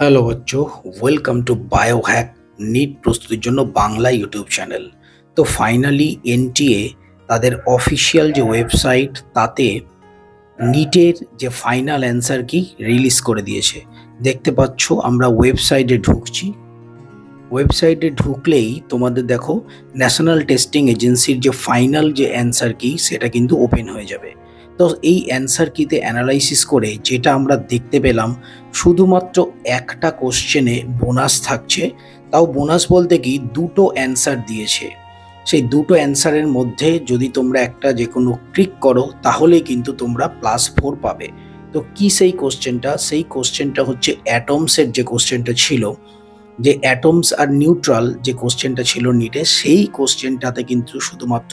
Hello বচ্চো, welcome to Biohack NEET প্রস্তুতির জন্য বাংলা ইউটিউব চ্যানেল। তো ফাইনালি এনটিএ তাদের অফিসিয়াল যে ওয়েবসাইট তাতে নিটের যে ফাইনাল অ্যান্সার কি রিলিজ করে দিয়েছে। দেখতে পাচ্ছ আমরা ওয়েবসাইটে ঢুকছি। ওয়েবসাইটে ঢুকলেই তোমাদের দেখো ন্যাশনাল টেস্টিং এজেন্সির যে ফাইনাল যে অ্যান্সার কি সেটা কিন্তু ওপেন হয়ে যাবে। তো এই অ্যান্সার কিতে অ্যানালাইসিস করে যেটা আমরা দেখতে পেলাম, শুধুমাত্র একটা কোশ্চেনে বোনাস থাকছে। তাও বোনাস বলতে কি দুটো অ্যান্সার দিয়েছে। সেই দুটো অ্যান্সারের মধ্যে যদি তোমরা একটা যে কোনো ক্লিক করো তাহলেই কিন্তু তোমরা +4 পাবে। তো কি সেই কোশ্চেনটা? সেই কোশ্চেনটা হচ্ছে অ্যাটমসের যে কোশ্চেনটা ছিল, যে অ্যাটমস আর নিউট্রাল যে কোশ্চেনটা ছিল নিটে, সেই কোশ্চেনটাতে কিন্তু শুধুমাত্র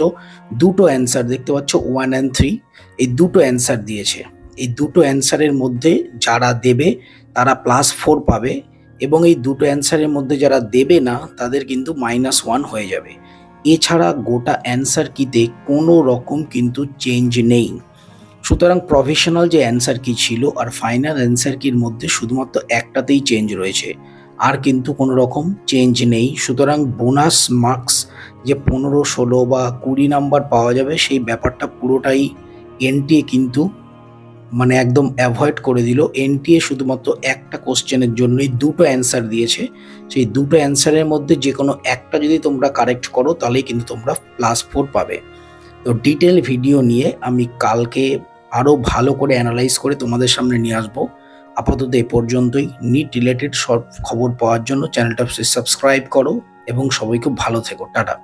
দুটো অ্যান্সার দেখতে পাচ্ছ, 1 and 3, এই দুটো অ্যান্সার দিয়েছে। এই দুটো অ্যান্সারের মধ্যে যারা দেবে তারা +4 পাবে, এবং এই দুটো অ্যান্সারের মধ্যে যারা দেবে না তাদের কিন্তু -1 হয়ে যাবে। এছাড়া গোটা অ্যান্সার কিতে কোনো রকম কিন্তু চেঞ্জ নেই। সুতরাং প্রফেশনাল যে অ্যান্সার কি ছিল আর ফাইনাল অ্যান্সার কির মধ্যে শুধুমাত্র একটাতেই চেঞ্জ রয়েছে, আর কিন্তু কোনো রকম চেঞ্জ নেই। সুতরাং বোনাস মার্কস যে 15, 16 বা 20 নাম্বার পাওয়া যাবে, সেই ব্যাপারটা পুরোটাই এনটিএ কিন্তু মানে একদম অ্যাভয়েড করে দিল। এনটিএ শুধুমাত্র একটা কোশ্চেনের জন্যই দুটো অ্যান্সার দিয়েছে। সেই দুটো অ্যান্সারের মধ্যে যে কোনো একটা যদি তোমরা কারেক্ট করো তাহলেই কিন্তু তোমরা +4 পাবে। তো ডিটেল ভিডিও নিয়ে আমি কালকে আরও ভালো করে অ্যানালাইজ করে তোমাদের সামনে নিয়ে আসবো। আপাতত এ পর্যন্তই। নিট রিলেটেড সব খবর পাওয়ার জন্য চ্যানেলটা সাবস্ক্রাইব করো এবং সবাই খুব ভালো থেকো। টাটা।